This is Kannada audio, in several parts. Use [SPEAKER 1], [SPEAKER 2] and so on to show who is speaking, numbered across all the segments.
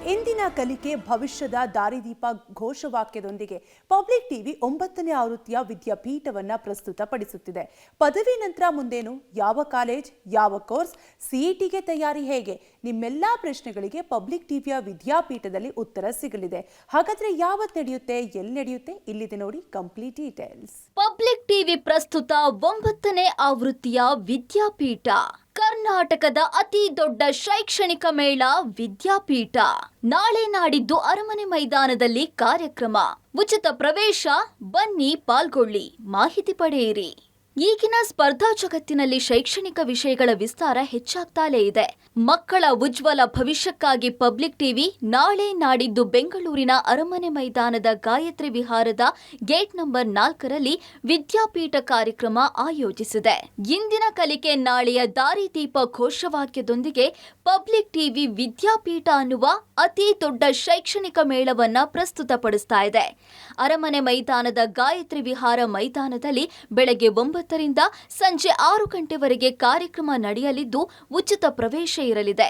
[SPEAKER 1] ಇಂದಿನ ಕಲಿಕೆ ಭವಿಷ್ಯದ ದಾರಿದೀಪ ಘೋಷವಾಕ್ಯದೊಂದಿಗೆ ಪಬ್ಲಿಕ್ ಟಿವಿ 9ನೇ ಆವೃತ್ತಿಯ ವಿದ್ಯಾಪೀಠವನ್ನು ಪ್ರಸ್ತುತಪಡಿಸುತ್ತಿದೆ. ಪದವಿ ನಂತರ ಮುಂದೇನು, ಯಾವ ಕಾಲೇಜ್, ಯಾವ ಕೋರ್ಸ್, ಸಿಇಟಿಗೆ ತಯಾರಿ ಹೇಗೆ, ನಿಮ್ಮೆಲ್ಲ ಪ್ರಶ್ನೆಗಳಿಗೆ ಪಬ್ಲಿಕ್ ಟಿವಿಯ ವಿದ್ಯಾಪೀಠದಲ್ಲಿ ಉತ್ತರ ಸಿಗಲಿದೆ. ಹಾಗಾದ್ರೆ ಯಾವತ್ತು ನಡೆಯುತ್ತೆ, ಎಲ್ಲಿ ನಡೆಯುತ್ತೆ, ಇಲ್ಲಿದೆ ನೋಡಿ ಕಂಪ್ಲೀಟ್ ಡೀಟೇಲ್ಸ್.
[SPEAKER 2] ಪಬ್ಲಿಕ್ ಟಿವಿ ಪ್ರಸ್ತುತ 9ನೇ ಆವೃತ್ತಿಯ ವಿದ್ಯಾಪೀಠ, ಕರ್ನಾಟಕದ ಅತಿ ದೊಡ್ಡ ಶೈಕ್ಷಣಿಕ ಮೇಳ ವಿದ್ಯಾಪೀಠ. ನಾಳೆ ನಾಡಿದ್ದು ಅರಮನೆ ಮೈದಾನದಲ್ಲಿ ಕಾರ್ಯಕ್ರಮ. ಉಚಿತ ಪ್ರವೇಶ, ಬನ್ನಿ ಪಾಲ್ಗೊಳ್ಳಿ, ಮಾಹಿತಿ ಪಡೆಯಿರಿ. ಈಗಿನ ಸ್ಪರ್ಧಾ ಜಗತ್ತಿನಲ್ಲಿ ಶೈಕ್ಷಣಿಕ ವಿಷಯಗಳ ವಿಸ್ತಾರ ಹೆಚ್ಚಾಗ್ತಾಲೇ ಇದೆ. ಮಕ್ಕಳ ಉಜ್ವಲ ಭವಿಷ್ಯಕ್ಕಾಗಿ ಪಬ್ಲಿಕ್ ಟಿವಿ ನಾಳೆ ನಾಡಿದ್ದು ಬೆಂಗಳೂರಿನ ಅರಮನೆ ಮೈದಾನದ ಗಾಯತ್ರಿ ವಿಹಾರದ ಗೇಟ್ ನಂಬರ್ 4ರಲ್ಲಿ ವಿದ್ಯಾಪೀಠ ಕಾರ್ಯಕ್ರಮ ಆಯೋಜಿಸಿದೆ. ಇಂದಿನ ಕಲಿಕೆ ನಾಳೆಯ ದಾರಿದೀಪ ಘೋಷವಾಕ್ಯದೊಂದಿಗೆ ಪಬ್ಲಿಕ್ ಟಿವಿ ವಿದ್ಯಾಪೀಠ ಅನ್ನುವ ಅತಿ ದೊಡ್ಡ ಶೈಕ್ಷಣಿಕ ಮೇಳವನ್ನ ಪ್ರಸ್ತುತಪಡಿಸ್ತಾ ಇದೆ. ಅರಮನೆ ಮೈದಾನದ ಗಾಯತ್ರಿ ವಿಹಾರ ಮೈದಾನದಲ್ಲಿ ಬೆಳಗ್ಗೆ 9ರಿಂದ ಸಂಜೆ 6 ಗಂಟೆವರೆಗೆ ಕಾರ್ಯಕ್ರಮ ನಡೆಯಲಿದ್ದು ಉಚಿತ ಪ್ರವೇಶ ಇರಲಿದೆ.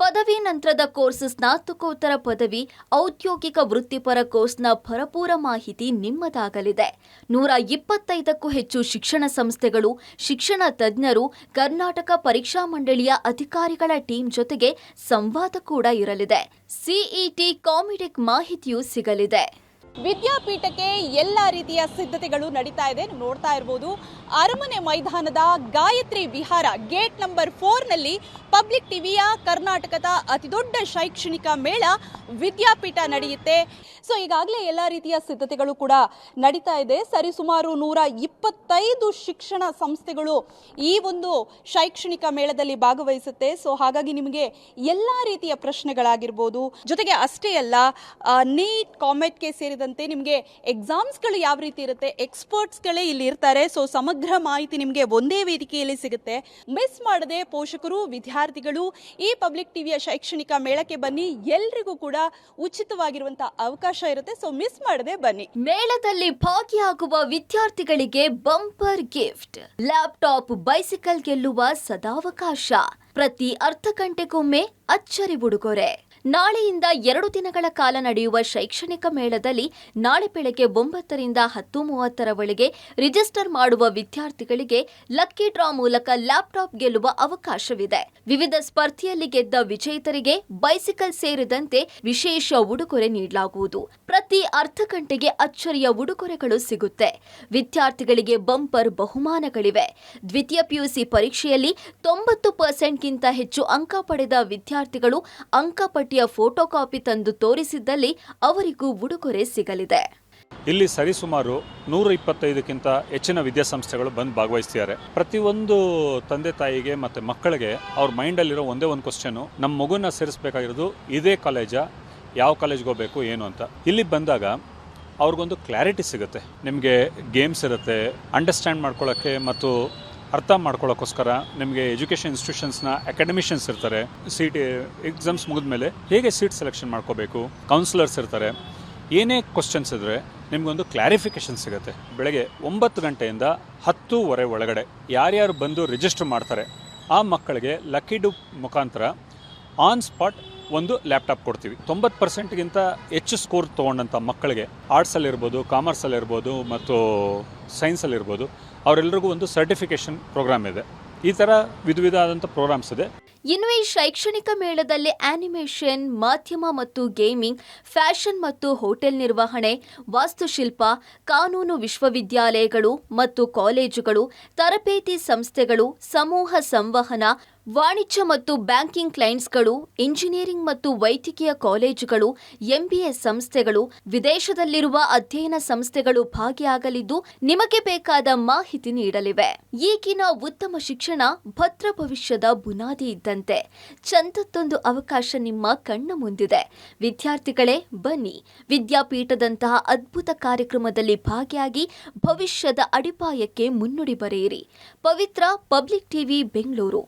[SPEAKER 2] ಪದವಿ ನಂತರದ ಕೋರ್ಸ್, ಸ್ನಾತಕೋತ್ತರ ಪದವಿ, ಔದ್ಯೋಗಿಕ ವೃತ್ತಿಪರ ಕೋರ್ಸ್ನ ಭರಪೂರ ಮಾಹಿತಿ ನಿಮ್ಮದಾಗಲಿದೆ. 125ಕ್ಕೂ ಹೆಚ್ಚು ಶಿಕ್ಷಣ ಸಂಸ್ಥೆಗಳು, ಶಿಕ್ಷಣ ತಜ್ಞರು, ಕರ್ನಾಟಕ ಪರೀಕ್ಷಾ ಮಂಡಳಿಯ ಅಧಿಕಾರಿಗಳ ಟೀಮ್ ಜೊತೆಗೆ ಸಂವಾದ ಕೂಡ ಇರಲಿದೆ. ಸಿಇಟಿ ಕಾಮಿಡಿಕ್ ಮಾಹಿತಿಯೂ ಸಿಗಲಿದೆ.
[SPEAKER 3] ವಿದ್ಯಾಪೀಠಕ್ಕೆ ಎಲ್ಲ ರೀತಿಯ ಸಿದ್ಧತೆಗಳು ನಡೀತಾ ಇದೆ. ನೋಡ್ತಾ ಇರಬಹುದು, ಅರಮನೆ ಮೈದಾನದ ಗಾಯತ್ರಿ ವಿಹಾರ ಗೇಟ್ ನಂಬರ್ 4ನಲ್ಲಿ ಪಬ್ಲಿಕ್ ಟಿವಿಯ ಕರ್ನಾಟಕದ ಅತಿದೊಡ್ಡ ಶೈಕ್ಷಣಿಕ ಮೇಳ ವಿದ್ಯಾಪೀಠ ನಡೆಯುತ್ತೆ. ಸೊ ಈಗಾಗಲೇ ಎಲ್ಲ ರೀತಿಯ ಸಿದ್ಧತೆಗಳು ಕೂಡ ನಡೀತಾ ಇದೆ. ಸರಿಸುಮಾರು 125 ಶಿಕ್ಷಣ ಸಂಸ್ಥೆಗಳು ಈ ಒಂದು ಶೈಕ್ಷಣಿಕ ಮೇಳದಲ್ಲಿ ಭಾಗವಹಿಸುತ್ತೆ. ಸೊ ಹಾಗಾಗಿ ನಿಮಗೆ ಎಲ್ಲ ರೀತಿಯ ಪ್ರಶ್ನೆಗಳಾಗಿರ್ಬೋದು, ಜೊತೆಗೆ ಅಷ್ಟೇ ಅಲ್ಲ, ನೀಟ್, ಕಾಮೆಟ್ಗೆ ಸೇರಿದ ನಿಮಗೆ ಎಕ್ಸಾಮ್ಸ್ಗಳು ಯಾವ ರೀತಿ ಇರುತ್ತೆ, ಎಕ್ಸ್ಪರ್ಟ್ಸ್ಗಳೇ ಇಲ್ಲಿ ಇರ್ತಾರೆ. ಸೊ ಸಮಗ್ರ ಮಾಹಿತಿ ನಿಮಗೆ ಒಂದೇ ವೇದಿಕೆಯಲ್ಲಿ ಸಿಗುತ್ತೆ. ಮಿಸ್ ಮಾಡದೆ ಪೋಷಕರು, ವಿದ್ಯಾರ್ಥಿಗಳು ಈ ಪಬ್ಲಿಕ್ ಟಿವಿಯ ಶೈಕ್ಷಣಿಕ ಮೇಳಕ್ಕೆ ಬನ್ನಿ. ಎಲ್ರಿಗೂ ಕೂಡ ಉಚಿತವಾಗಿರುವಂತಹ ಅವಕಾಶ ಇರುತ್ತೆ. ಸೊ ಮಿಸ್ ಮಾಡದೆ ಬನ್ನಿ.
[SPEAKER 2] ಮೇಳದಲ್ಲಿ ಭಾಗಿಯಾಗುವ ವಿದ್ಯಾರ್ಥಿಗಳಿಗೆ ಬಂಪರ್ ಗಿಫ್ಟ್, ಲ್ಯಾಪ್ಟಾಪ್, ಬೈಸಿಕಲ್ ಗೆಲ್ಲುವ ಸದಾವಕಾಶ. ಪ್ರತಿ ಅರ್ಧ ಗಂಟೆಗೊಮ್ಮೆ ಅಚ್ಚರಿ ಉಡುಗೊರೆ. ನಾಳೆಯಿಂದ 2 ದಿನಗಳ ಕಾಲ ನಡೆಯುವ ಶೈಕ್ಷಣಿಕ ಮೇಳದಲ್ಲಿ ನಾಳೆ ಬೆಳಗ್ಗೆ 9ರಿಂದ 10:30ರವರೆಗೆ ರಿಜಿಸ್ಟರ್ ಮಾಡುವ ವಿದ್ಯಾರ್ಥಿಗಳಿಗೆ ಲಕ್ಕಿ ಡ್ರಾ ಮೂಲಕ ಲ್ಯಾಪ್ಟಾಪ್ ಗೆಲ್ಲುವ ಅವಕಾಶವಿದೆ. ವಿವಿಧ ಸ್ಪರ್ಧೆಯಲ್ಲಿ ಗೆದ್ದ ವಿಜೇತರಿಗೆ ಬೈಸಿಕಲ್ ಸೇರಿದಂತೆ ವಿಶೇಷ ಉಡುಗೊರೆ ನೀಡಲಾಗುವುದು. ಪ್ರತಿ ಅರ್ಧ ಗಂಟೆಗೆ ಅಚ್ಚರಿಯ ಉಡುಗೊರೆಗಳು ಸಿಗುತ್ತೆ. ವಿದ್ಯಾರ್ಥಿಗಳಿಗೆ ಬಂಪರ್ ಬಹುಮಾನಗಳಿವೆ. ದ್ವಿತೀಯ ಪಿಯುಸಿ ಪರೀಕ್ಷೆಯಲ್ಲಿ 90%ಗಿಂತ ಹೆಚ್ಚು ಅಂಕ ಪಡೆದ ವಿದ್ಯಾರ್ಥಿಗಳು ಅಂಕಪಟ್ಟಿಯ ಫೋಟೋ ಕಾಪಿ ತಂದು ತೋರಿಸಿದ್ದಲ್ಲಿ ಅವರಿಗೂ ಉಡುಗೊರೆ ಸಿಗಲಿದೆ.
[SPEAKER 4] ಇಲ್ಲಿ ಸರಿಸುಮಾರು 125ಕ್ಕಿಂತ ಹೆಚ್ಚಿನ ವಿದ್ಯಾಸಂಸ್ಥೆಗಳು ಬಂದು ಭಾಗವಹಿಸ್ತಿದ್ದಾರೆ. ಪ್ರತಿಯೊಂದು ತಂದೆ ತಾಯಿಗೆ ಮತ್ತು ಮಕ್ಕಳಿಗೆ ಅವ್ರ ಮೈಂಡಲ್ಲಿರೋ ಒಂದೇ ಒಂದು ಕ್ವಶನು, ನಮ್ಮ ಮಗುನ ಸೇರಿಸಬೇಕಾಗಿರೋದು ಇದೇ ಕಾಲೇಜಾ, ಯಾವ ಕಾಲೇಜ್ಗೆ ಹೋಗಬೇಕು ಏನು ಅಂತ. ಇಲ್ಲಿ ಬಂದಾಗ ಅವ್ರಿಗೊಂದು ಕ್ಲಾರಿಟಿ ಸಿಗುತ್ತೆ. ನಿಮಗೆ ಗೇಮ್ಸ್ ಇರುತ್ತೆ, ಅಂಡರ್ಸ್ಟ್ಯಾಂಡ್ ಮಾಡ್ಕೊಳ್ಳೋಕ್ಕೆ ಮತ್ತು ಅರ್ಥ ಮಾಡ್ಕೊಳ್ಳೋಕ್ಕೋಸ್ಕರ ನಿಮಗೆ ಎಜುಕೇಷನ್ ಇನ್ಸ್ಟಿಟ್ಯೂಷನ್ಸ್ನ ಅಕಾಡೆಮಿಷಿಯನ್ಸ್ ಇರ್ತಾರೆ. ಸಿಟಿ ಎಕ್ಸಾಮ್ಸ್ ಮುಗಿದ ಮೇಲೆ ಹೇಗೆ ಸೀಟ್ ಸೆಲೆಕ್ಷನ್ ಮಾಡ್ಕೋಬೇಕು, ಕೌನ್ಸಿಲರ್ಸ್ ಇರ್ತಾರೆ. ಏನೇ ಕ್ವಶನ್ಸ್ ಇದ್ದರೆ ನಿಮಗೊಂದು ಕ್ಲಾರಿಫಿಕೇಷನ್ ಸಿಗುತ್ತೆ. ಬೆಳಗ್ಗೆ 9 ಗಂಟೆಯಿಂದ 10:30 ಒಳಗಡೆ ಯಾರ್ಯಾರು ಬಂದು ರಿಜಿಸ್ಟರ್ ಮಾಡ್ತಾರೆ ಆ ಮಕ್ಕಳಿಗೆ ಲಕ್ಕಿ ಡು ಮುಖಾಂತರ ಆನ್ ಸ್ಪಾಟ್ ಒಂದು ಲ್ಯಾಪ್ಟಾಪ್ ಕೊಡ್ತೀವಿ. 90%ಗಿಂತ ಹೆಚ್ಚು ಸ್ಕೋರ್ ತೊಗೊಂಡಂಥ ಮಕ್ಕಳಿಗೆ ಆರ್ಟ್ಸಲ್ಲಿರ್ಬೋದು, ಕಾಮರ್ಸಲ್ಲಿರ್ಬೋದು ಮತ್ತು ಸೈನ್ಸಲ್ಲಿರ್ಬೋದು ಅವರೆಲ್ಲರಿಗೂ ಒಂದು ಸರ್ಟಿಫಿಕೇಷನ್ ಪ್ರೋಗ್ರಾಮ್ ಇದೆ. ಈ ಥರ ವಿಧ ಆದಂಥ ಪ್ರೋಗ್ರಾಮ್ಸ್ ಇದೆ.
[SPEAKER 2] ಇನ್ನು ಈ ಶೈಕ್ಷಣಿಕ ಮೇಳದಲ್ಲಿ ಆನಿಮೇಷನ್, ಮಾಧ್ಯಮ ಮತ್ತು ಗೇಮಿಂಗ್, ಫ್ಯಾಷನ್ ಮತ್ತು ಹೋಟೆಲ್ ನಿರ್ವಹಣೆ, ವಾಸ್ತುಶಿಲ್ಪ, ಕಾನೂನು ವಿಶ್ವವಿದ್ಯಾಲಯಗಳು ಮತ್ತು ಕಾಲೇಜುಗಳು, ತರಬೇತಿ ಸಂಸ್ಥೆಗಳು, ಸಮೂಹ ಸಂವಹನ, ವಾಣಿಜ್ಯ ಮತ್ತು ಬ್ಯಾಂಕಿಂಗ್ ಕ್ಲೈಂಟ್ಸ್ಗಳು, ಇಂಜಿನಿಯರಿಂಗ್ ಮತ್ತು ವೈದ್ಯಕೀಯ ಕಾಲೇಜುಗಳು, ಎಂಬಿಎ ಸಂಸ್ಥೆಗಳು, ವಿದೇಶದಲ್ಲಿರುವ ಅಧ್ಯಯನ ಸಂಸ್ಥೆಗಳು ಭಾಗಿಯಾಗಲಿದ್ದು ನಿಮಗೆ ಬೇಕಾದ ಮಾಹಿತಿ ನೀಡಲಿವೆ. ಈಗಿನ ಉತ್ತಮ ಶಿಕ್ಷಣ ಭದ್ರ ಭವಿಷ್ಯದ ಬುನಾದಿ ಇದ್ದಂತೆ. ಚಂದದ್ದೊಂದು ಅವಕಾಶ ನಿಮ್ಮ ಕಣ್ಣ ಮುಂದಿದೆ. ವಿದ್ಯಾರ್ಥಿಗಳೇ ಬನ್ನಿ, ವಿದ್ಯಾಪೀಠದಂತಹ ಅದ್ಭುತ ಕಾರ್ಯಕ್ರಮದಲ್ಲಿ ಭಾಗಿಯಾಗಿ ಭವಿಷ್ಯದ ಅಡಿಪಾಯಕ್ಕೆ ಮುನ್ನುಡಿ ಬರೆಯಿರಿ. ಪವಿತ್ರ, ಪಬ್ಲಿಕ್ ಟಿವಿ, ಬೆಂಗಳೂರು.